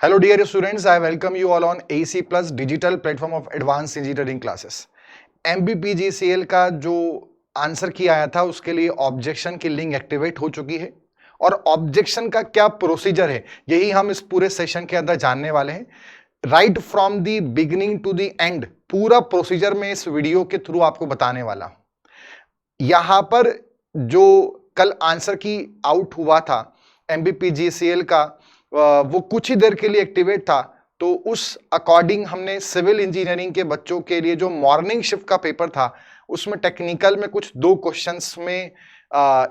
Hello dear students, I welcome you all on AC Plus digital platform of advanced engineering classes. MBPGCL का जो answer की आया था उसके लिए ऑब्जेक्शन की लिंक एक्टिवेट हो चुकी है और ऑब्जेक्शन का क्या प्रोसीजर है यही हम इस पूरे सेशन के अंदर जानने वाले हैं। Right from the beginning to the end पूरा प्रोसीजर में इस वीडियो के थ्रू आपको बताने वाला हूं। यहां पर जो कल आंसर की आउट हुआ था MBPGCL का वो कुछ ही देर के लिए एक्टिवेट था, तो उस अकॉर्डिंग हमने सिविल इंजीनियरिंग के बच्चों के लिए जो मॉर्निंग शिफ्ट का पेपर था उसमें टेक्निकल में कुछ 2 क्वेश्चंस में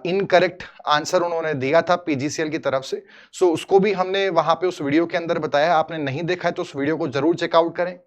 इनकरेक्ट आंसर उन्होंने दिया था पीजीसीएल की तरफ से। सो उसको भी हमने वहां पे उस वीडियो के अंदर बताया। आपने नहीं देखा है तो उस वीडियो को जरूर चेकआउट करें।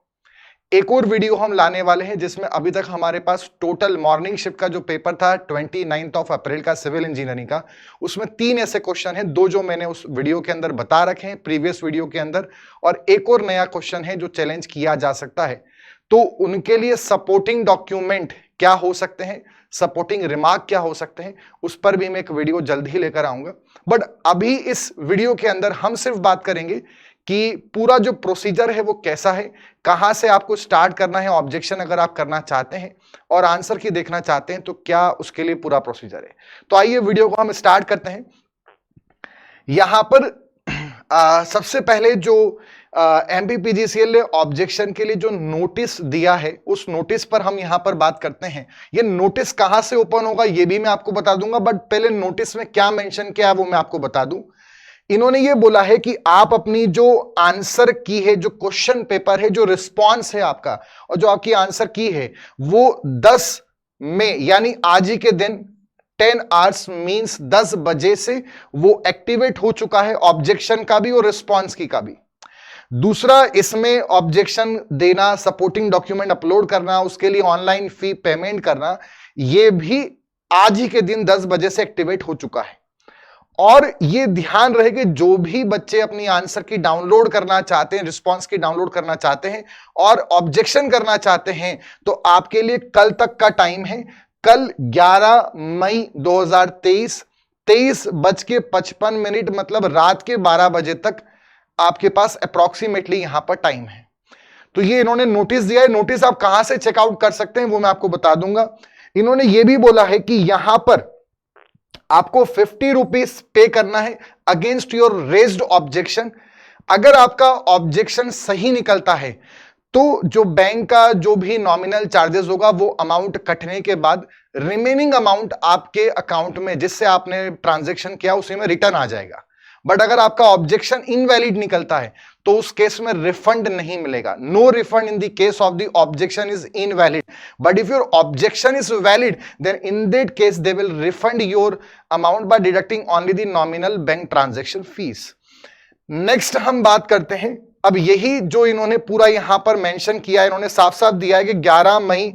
एक और वीडियो हम लाने वाले हैं जिसमें अभी तक हमारे पास टोटल मॉर्निंग शिफ्ट का जो पेपर था 29 अप्रैल का सिविल इंजीनियरिंग का, उसमें 3 ऐसे क्वेश्चन हैं, 2 जो मैंने उस वीडियो के अंदर बता रखे हैं प्रीवियस वीडियो के अंदर, और एक और नया क्वेश्चन है जो चैलेंज किया जा सकता है। तो उनके लिए सपोर्टिंग डॉक्यूमेंट क्या हो सकते हैं, सपोर्टिंग रिमार्क क्या हो सकते हैं, उस पर भी मैं एक वीडियो जल्द ही लेकर आऊंगा। बट अभी इस वीडियो के अंदर हम सिर्फ बात करेंगे कि पूरा जो प्रोसीजर है वो कैसा है, कहां से आपको स्टार्ट करना है ऑब्जेक्शन अगर आप करना चाहते हैं और आंसर की देखना चाहते हैं तो क्या उसके लिए पूरा प्रोसीजर है। तो आइए वीडियो को हम स्टार्ट करते हैं। यहां पर सबसे पहले जो MBPGCL ने ऑब्जेक्शन के लिए जो नोटिस दिया है उस नोटिस पर हम यहां पर बात करते हैं। ये नोटिस कहां से ओपन होगा ये भी मैं आपको बता दूंगा, बट पहले नोटिस में क्या मेंशन किया है वो मैं आपको बता दूं। इन्होंने ये बोला है कि आप अपनी जो आंसर की है, जो क्वेश्चन पेपर है, जो रिस्पॉन्स है आपका और जो आपकी आंसर की है वो 10 में यानी आज ही के दिन 10 आवर्स मींस 10 बजे से वो एक्टिवेट हो चुका है, ऑब्जेक्शन का भी और रिस्पॉन्स की का भी। दूसरा, इसमें ऑब्जेक्शन देना, सपोर्टिंग डॉक्यूमेंट अपलोड करना, उसके लिए ऑनलाइन फी पेमेंट करना, ये भी आज ही के दिन 10 बजे से एक्टिवेट हो चुका है। और ये ध्यान रहे कि जो भी बच्चे अपनी आंसर की डाउनलोड करना चाहते हैं, रिस्पांस की डाउनलोड करना चाहते हैं और ऑब्जेक्शन करना चाहते हैं तो आपके लिए कल तक का टाइम है। कल 11 मई 2023 23:55 मतलब रात के 12 बजे तक आपके पास अप्रोक्सीमेटली यहां पर टाइम है। तो ये इन्होंने नोटिस दिया है। नोटिस आप कहां से चेकआउट कर सकते हैं वो मैं आपको बता दूंगा। इन्होंने ये भी बोला है कि यहां पर आपको 50 रुपीज पे करना है अगेंस्ट योर रेज्ड ऑब्जेक्शन। अगर आपका ऑब्जेक्शन सही निकलता है तो जो बैंक का जो भी नॉमिनल चार्जेस होगा वो अमाउंट कटने के बाद रिमेनिंग अमाउंट आपके अकाउंट में जिससे आपने ट्रांजैक्शन किया उसी में रिटर्न आ जाएगा। बट अगर आपका ऑब्जेक्शन इनवैलिड निकलता है तो उस केस में रिफंड नहीं मिलेगा। No refund in the case of the objection is invalid, but if your objection is valid then in that case they will refund your amount by deducting only the nominal bank transaction fees. Next हम बात करते हैं, अब यही जो इन्होंने पूरा यहां पर मेंशन किया है, इन्होंने साफ साफ दिया है कि 11 मई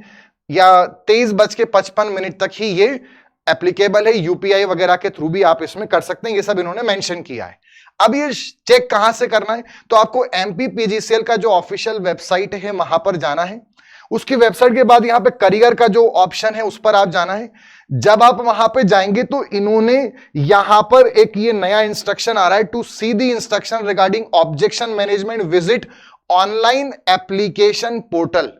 या 23:55 तक ही ये एप्लीकेबल है। यूपीआई वगैरह के थ्रू भी आप इसमें कर सकते हैं, ये सब इन्होंने मेंशन किया है। अब ये चेक कहां से करना है, तो आपको MBPGCL का जो ऑफिशियल वेबसाइट है वहां पर जाना है। उसकी वेबसाइट के बाद यहां पे करियर का जो ऑप्शन है उस पर आप जाना है। जब आप वहां पे जाएंगे तो इन्होंने यहां पर एक ये नया इंस्ट्रक्शन आ रहा है, to see the instruction regarding objection management visit online application portal.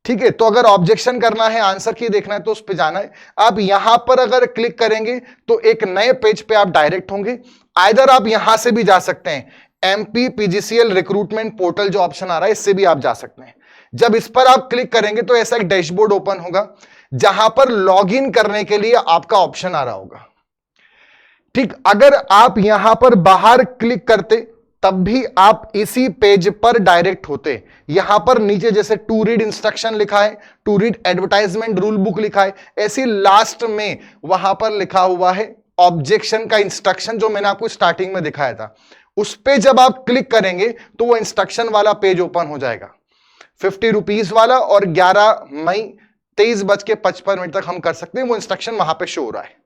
ठीक है, तो अगर ऑब्जेक्शन करना है, आंसर की देखना है तो उस पर जाना है। आप यहां पर अगर क्लिक करेंगे तो एक नए पेज पे आप डायरेक्ट होंगे। आइदर आप यहां से भी जा सकते हैं, MBPGCL रिक्रूटमेंट पोर्टल जो ऑप्शन आ रहा है इससे भी आप जा सकते हैं। जब इस पर आप क्लिक करेंगे तो ऐसा एक डैशबोर्ड ओपन होगा जहां पर लॉगिन करने के लिए आपका ऑप्शन आ रहा होगा। ठीक, अगर आप यहां पर बाहर क्लिक करते तब भी आप इसी पेज पर डायरेक्ट होते। यहां पर नीचे जैसे टू रीड इंस्ट्रक्शन लिखा है, to read advertisement rule book लिखा है, ऐसी लास्ट में वहां पर लिखा हुआ है ऑब्जेक्शन का इंस्ट्रक्शन जो मैंने आपको स्टार्टिंग में दिखाया था। उस पे जब आप क्लिक करेंगे तो वो इंस्ट्रक्शन वाला पेज ओपन हो जाएगा 50 रुपीज वाला, और 11 मई 23:55 तक हम कर सकते हैं। वो इंस्ट्रक्शन वहां पे शो हो रहा है।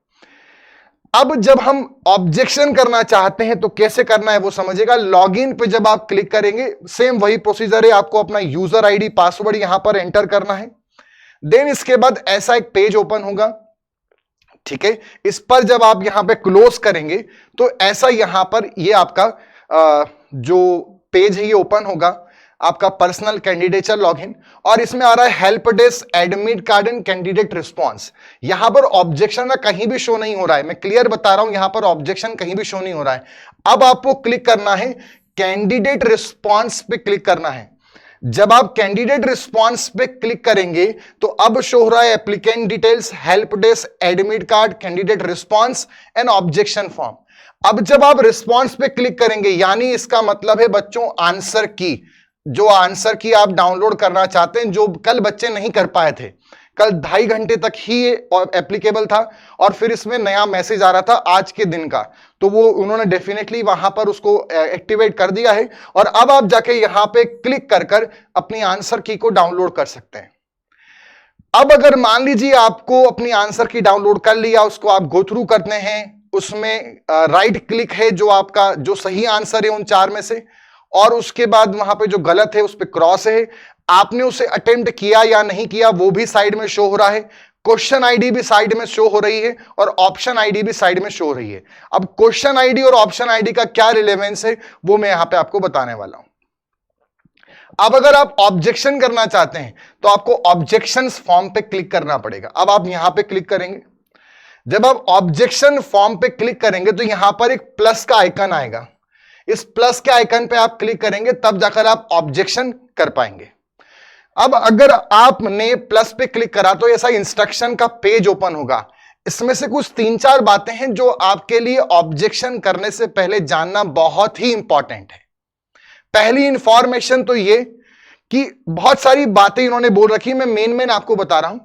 अब जब हम ऑब्जेक्शन करना चाहते हैं तो कैसे करना है वो समझिएगा। लॉगिन पे जब आप क्लिक करेंगे सेम वही प्रोसीजर है, आपको अपना यूजर आईडी पासवर्ड यहां पर एंटर करना है। देन इसके बाद ऐसा एक पेज ओपन होगा। ठीक है, इस पर जब आप यहां पे क्लोज करेंगे तो ऐसा यहां पर ये आपका जो पेज है ये ओपन होगा, आपका पर्सनल कैंडिडेचर लॉगिन, और इसमें आ रहा है help desk, admit card and candidate response. यहां पर ऑब्जेक्शन ना कहीं भी शो नहीं हो रहा है, मैं क्लियर बता रहा हूं, यहां पर ऑब्जेक्शन कहीं भी शो नहीं हो रहा है। अब आपको क्लिक करना है कैंडिडेट रिस्पॉन्स पे क्लिक करना है। जब आप कैंडिडेट रिस्पॉन्स पे क्लिक करेंगे तो अब शो हो रहा है applicant details, help desk, admit card, candidate response and objection form. अब जब आप रिस्पॉन्स पे क्लिक करेंगे यानी इसका मतलब है बच्चों आंसर की, जो आंसर की आप डाउनलोड करना चाहते हैं, जो कल बच्चे नहीं कर पाए थे, कल 2.5 घंटे तक ही ये एप्लीकेबल था और फिर इसमें नया मैसेज आ रहा था आज के दिन का, तो वो उन्होंने डेफिनेटली वहां पर उसको एक्टिवेट कर दिया है और अब आप जाके यहां पे क्लिक कर कर अपनी आंसर की को डाउनलोड कर सकते हैं। अब अगर मान लीजिए आपको अपनी आंसर की डाउनलोड कर लिया, उसको आप गो थ्रू करते हैं, उसमें राइट क्लिक है जो आपका जो सही आंसर है उन 4 में से, और उसके बाद वहां पे जो गलत है उस पर क्रॉस है, आपने उसे अटेम्प्ट किया या नहीं किया वो भी साइड में शो हो रहा है, क्वेश्चन आईडी भी साइड में शो हो रही है और ऑप्शन आईडी भी साइड में शो हो रही है। अब क्वेश्चन आईडी और ऑप्शन आईडी का क्या रिलेवेंस है वो मैं यहां पे आपको बताने वाला हूं। अब अगर आप ऑब्जेक्शन करना चाहते हैं तो आपको ऑब्जेक्शंस फॉर्म पे क्लिक करना पड़ेगा। अब आप यहां पे क्लिक करेंगे, जब आप ऑब्जेक्शन फॉर्म पे क्लिक करेंगे तो यहां पर एक प्लस का आइकन आएगा, इस प्लस के आइकन पे आप क्लिक करेंगे तब जाकर आप ऑब्जेक्शन कर पाएंगे। अब अगर आपने प्लस पे क्लिक करा तो ऐसा इंस्ट्रक्शन का पेज ओपन होगा, इसमें से कुछ 3-4 बातें हैं जो आपके लिए ऑब्जेक्शन करने से पहले जानना बहुत ही इंपॉर्टेंट है। पहली इंफॉर्मेशन तो ये कि बहुत सारी बातें इन्होंने बोल रखी, मैं मेन आपको बता रहा हूं।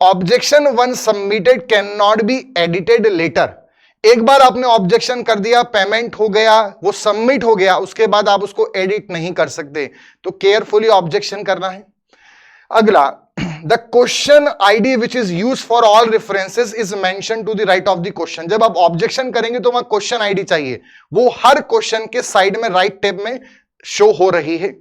Objection one submitted can not be edited later. एक बार आपने ऑब्जेक्शन कर दिया, पेमेंट हो गया, वो सबमिट हो गया, उसके बाद आप उसको एडिट नहीं कर सकते, तो केयरफुली ऑब्जेक्शन करना है। अगला, the question ID which is use for all references is mention to the right of the question. जब आप ऑब्जेक्शन करेंगे तो वहां क्वेश्चन आईडी चाहिए, वो हर क्वेश्चन के साइड में राइट टैब में शो हो रही है।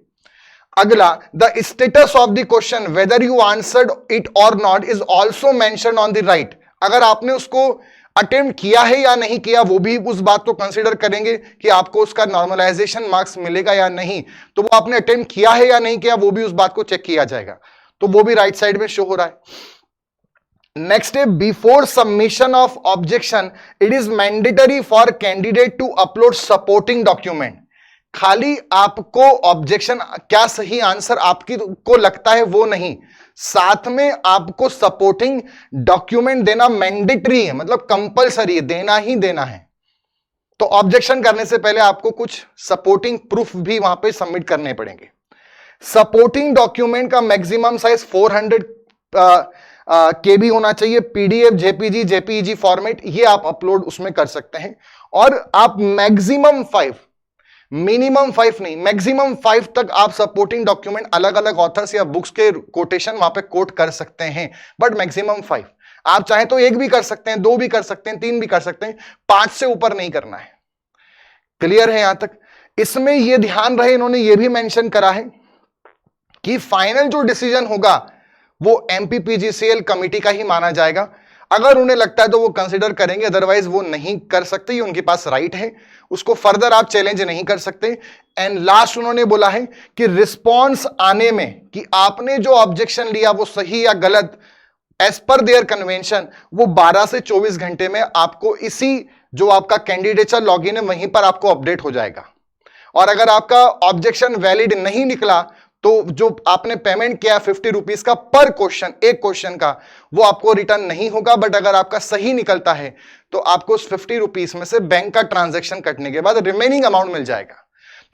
अगला, the status of the question whether you answered it और not is also mention on the right. अगर आपने उसको अटेम्प्ट किया है या नहीं किया वो भी उस बात को कंसीडर करेंगे कि आपको उसका नॉर्मलाइजेशन मार्क्स मिलेगा या नहीं, तो वो आपने अटेम्प्ट किया है या नहीं किया वो भी उस बात को चेक किया जाएगा, तो वो भी राइट साइड में शो हो रहा है। नेक्स्ट है, before submission of objection it is mandatory for candidate to upload supporting document. खाली आपको ऑब्जेक्शन क्या सही आंसर आपकी को लगता है वो नहीं, साथ में आपको सपोर्टिंग डॉक्यूमेंट देना मैंडेटरी है, मतलब कंपलसरी है, देना ही देना है। तो ऑब्जेक्शन करने से पहले आपको कुछ सपोर्टिंग प्रूफ भी वहां पे सबमिट करने पड़ेंगे। सपोर्टिंग डॉक्यूमेंट का मैक्सिमम साइज 400 KB होना चाहिए, PDF, JPG, JPEG फॉर्मेट, ये आप अपलोड उसमें कर सकते हैं। और आप मैक्सिमम 5, मिनिमम 5 नहीं, मैक्सिमम 5 तक आप सपोर्टिंग डॉक्यूमेंट अलग अलग ऑथर्स या बुक्स के कोटेशन वहां पे कोट कर सकते हैं, बट मैक्सिमम 5। आप चाहे तो 1 भी कर सकते हैं, 2 भी कर सकते हैं, 3 भी कर सकते हैं, 5 से ऊपर नहीं करना है। क्लियर है यहां तक? इसमें यह ध्यान रहे, इन्होंने यह भी मेंशन करा है कि फाइनल जो डिसीजन होगा वो MPPGCL कमिटी का ही माना जाएगा। अगर उन्हें लगता है तो वो कंसीडर करेंगे, अदरवाइज वो नहीं कर सकते, ये उनके पास राइट है, उसको फर्दर आप चैलेंज नहीं कर सकते। एंड लास्ट उन्होंने बोला है कि रिस्पॉन्स आने में कि आपने जो ऑब्जेक्शन लिया वो सही या गलत, एज पर देयर कन्वेंशन, वो 12 से 24 घंटे में आपको इसी जो आपका कैंडिडेचर लॉगिन है वहीं पर आपको अपडेट हो जाएगा। और अगर आपका ऑब्जेक्शन वैलिड नहीं निकला तो जो आपने पेमेंट किया 50 रुपीज का पर क्वेश्चन, एक क्वेश्चन का, वो आपको रिटर्न नहीं होगा। बट अगर आपका सही निकलता है तो आपको उस 50 रुपीज में से बैंक का ट्रांजैक्शन कटने के बाद रिमेनिंग अमाउंट मिल जाएगा।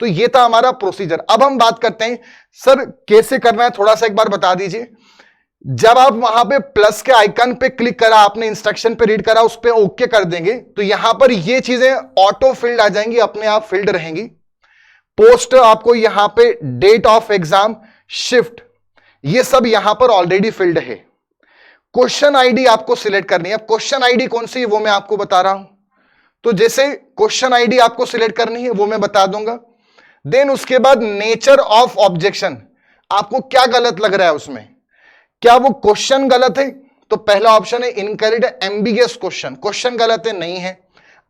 तो ये था हमारा प्रोसीजर। अब हम बात करते हैं सर कैसे करना है, थोड़ा सा एक बार बता दीजिए। जब आप वहां पे प्लस के आइकन पे क्लिक करा, आपने इंस्ट्रक्शन पे रीड करा, उस पर ओके कर देंगे तो यहां पर ये चीजें ऑटो फिल्ड आ जाएंगी, अपने आप फिल्ड रहेंगी। पोस्ट आपको यहां पे डेट ऑफ एग्जाम, शिफ्ट, ये सब यहां पर ऑलरेडी फिल्ड है। क्वेश्चन आईडी आपको सिलेक्ट करनी है। क्वेश्चन आईडी कौन सी है वो मैं आपको बता रहा हूं। तो जैसे क्वेश्चन आईडी आपको सिलेक्ट करनी है वो मैं बता दूंगा। देन उसके बाद नेचर ऑफ ऑब्जेक्शन, आपको क्या गलत लग रहा है उसमें, क्या वो क्वेश्चन गलत है? तो पहला ऑप्शन है इनकरेक्ट एम्बिगियस क्वेश्चन, क्वेश्चन गलत है, नहीं है।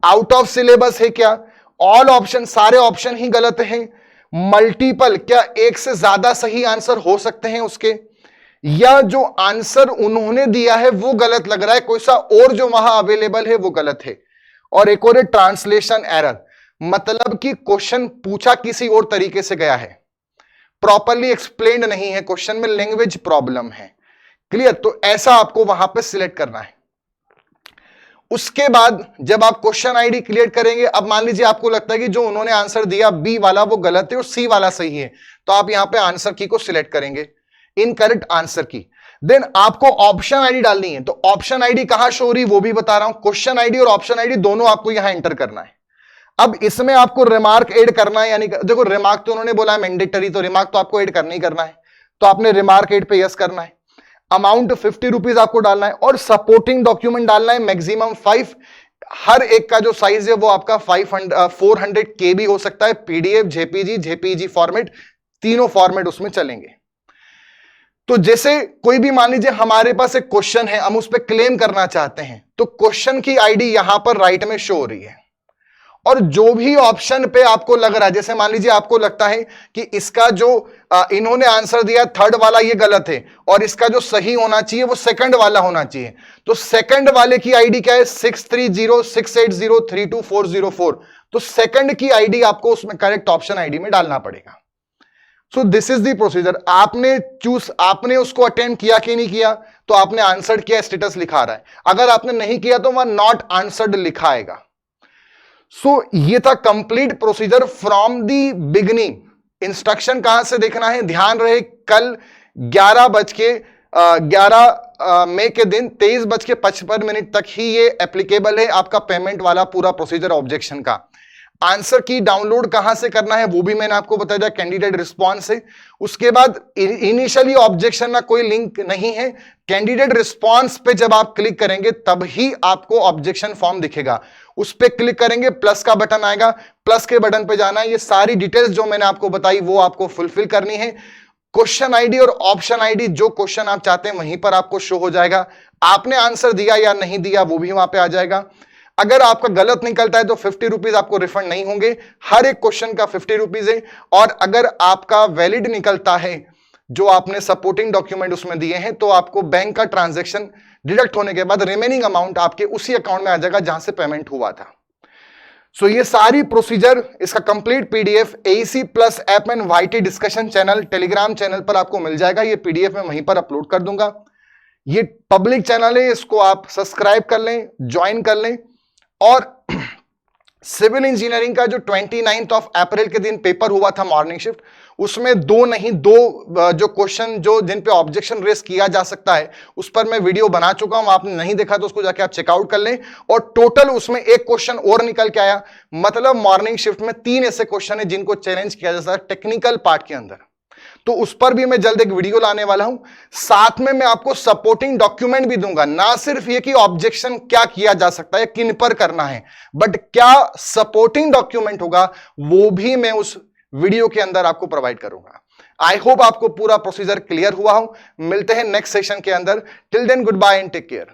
आउट ऑफ सिलेबस है क्या? ऑल ऑप्शन, सारे ऑप्शन ही गलत हैं। मल्टीपल, क्या एक से ज्यादा सही आंसर हो सकते हैं उसके, या जो आंसर उन्होंने दिया है वो गलत लग रहा है, कोई सा और जो वहां अवेलेबल है वो गलत है। और एक और है ट्रांसलेशन एरर, मतलब कि क्वेश्चन पूछा किसी और तरीके से गया है, प्रॉपरली एक्सप्लेन्ड नहीं है, क्वेश्चन में लैंग्वेज प्रॉब्लम है। क्लियर? तो ऐसा आपको वहां पे सिलेक्ट करना है। उसके बाद जब आप क्वेश्चन आईडी क्लियर करेंगे, अब मान लीजिए आपको लगता है कि जो उन्होंने आंसर दिया बी वाला वो गलत है और सी वाला सही है, तो आप यहां पे आंसर की को सिलेक्ट करेंगे, इनकरेक्ट आंसर की। देन आपको ऑप्शन आईडी डालनी है, तो ऑप्शन आईडी कहां शो हो रही वो भी बता रहा हूं, क्वेश्चन आईडी और ऑप्शन आईडी दोनों आपको यहां एंटर करना है। अब इसमें आपको रिमार्क ऐड करना है, यानी देखो रिमार्क तो उन्होंने बोला है मैंडेटरी, तो रिमार्क तो आपको ऐड करना ही करना है, तो आपने रिमार्क ऐड पे यस करना है। अमाउंट 50 रुपीज आपको डालना है और सपोर्टिंग डॉक्यूमेंट डालना है मैक्सिमम 5। हर एक का जो साइज है वो आपका 400 KB हो सकता है, पीडीएफ, जेपीजी फॉर्मेट, तीनों फॉर्मेट उसमें चलेंगे। तो जैसे कोई भी मान लीजिए हमारे पास एक क्वेश्चन है, हम उस पर क्लेम करना चाहते हैं, तो क्वेश्चन की आईडी यहां पर राइट में शो हो रही है, और जो भी ऑप्शन पे आपको लग रहा है, जैसे मान लीजिए आपको लगता है कि इसका जो इन्होंने आंसर दिया थर्ड वाला ये गलत है और इसका जो सही होना चाहिए वो सेकंड वाला होना चाहिए, तो सेकंड वाले की आईडी क्या है 6306803244, तो सेकंड की आईडी आपको उसमें करेक्ट ऑप्शन आईडी में डालना पड़ेगा। So this is the procedure. आपने उसको अटेम्प्ट किया कि नहीं किया, तो आपने आंसर किया, स्टेटस लिखा रहा है, अगर आपने नहीं किया तो वहां नॉट आंसर्ड लिखा आएगा। सो ये था complete procedure from the beginning. Instruction कहां से देखना है, ध्यान रहे कल 11 मई के दिन 23:55 तक ही ये एप्लीकेबल है, आपका पेमेंट वाला पूरा प्रोसीजर ऑब्जेक्शन का। आंसर की डाउनलोड कहां से करना है वो भी मैंने आपको बताया था, कैंडिडेट रिस्पॉन्स से। उसके बाद इनिशियली ऑब्जेक्शन का कोई लिंक नहीं है, कैंडिडेट रिस्पॉन्स पे जब आप क्लिक करेंगे तब ही आपको ऑब्जेक्शन फॉर्म दिखेगा, उस पे क्लिक करेंगे, प्लस का बटन आएगा, प्लस के बटन पे जाना है, ये सारी डिटेल्स जो मैंने आपको बताई वो आपको फुलफिल करनी है। क्वेश्चन आईडी और ऑप्शन आईडी, जो क्वेश्चन आप चाहते हैं वहीं पर आपको शो हो जाएगा, आपने आंसर दिया या नहीं दिया वो भी वहां पे आ जाएगा। अगर आपका गलत निकलता है तो 50 रुपीज आपको रिफंड नहीं होंगे, हर एक क्वेश्चन का 50 रुपीज है। और अगर आपका वैलिड निकलता है, जो आपने सपोर्टिंग डॉक्यूमेंट उसमें दिए हैं, तो आपको बैंक का ट्रांजैक्शन डिडक्ट होने के बाद रिमेनिंग अमाउंट आपके उसी अकाउंट में आ जाएगा जहां से पेमेंट हुआ था। सो ये सारी प्रोसीजर, इसका complete PDF AEC plus app and YT discussion channel Telegram channel पर आपको मिल जाएगा। ये पीडीएफ मैं वहीं पर अपलोड कर दूंगा। ये पब्लिक चैनल है, इसको आप सब्सक्राइब कर लें, ज्वाइन कर लें। और सिविल इंजीनियरिंग का जो 29 अप्रैल के दिन पेपर हुआ था मॉर्निंग शिफ्ट, उसमें दो जो क्वेश्चन जो जिन पे ऑब्जेक्शन रेस किया जा सकता है उस पर मैं वीडियो बना चुका हूं, आपने नहीं देखा तो उसको जाके आप चेकआउट कर लें। और टोटल उसमें एक क्वेश्चन और निकल के आया, मतलब मॉर्निंग शिफ्ट में 3 ऐसे क्वेश्चन है जिनको चैलेंज किया जा सकता है टेक्निकल पार्ट के अंदर, तो उस पर भी मैं जल्द एक वीडियो लाने वाला हूं। साथ में मैं आपको सपोर्टिंग डॉक्यूमेंट भी दूंगा, ना सिर्फ ये कि ऑब्जेक्शन क्या किया जा सकता है, किन पर करना है, बट क्या सपोर्टिंग डॉक्यूमेंट होगा वो भी मैं उस वीडियो के अंदर आपको प्रोवाइड करूंगा। आई होप आपको पूरा प्रोसीजर क्लियर हुआ हो। मिलते हैं नेक्स्ट सेशन के अंदर। Till then goodbye and take care.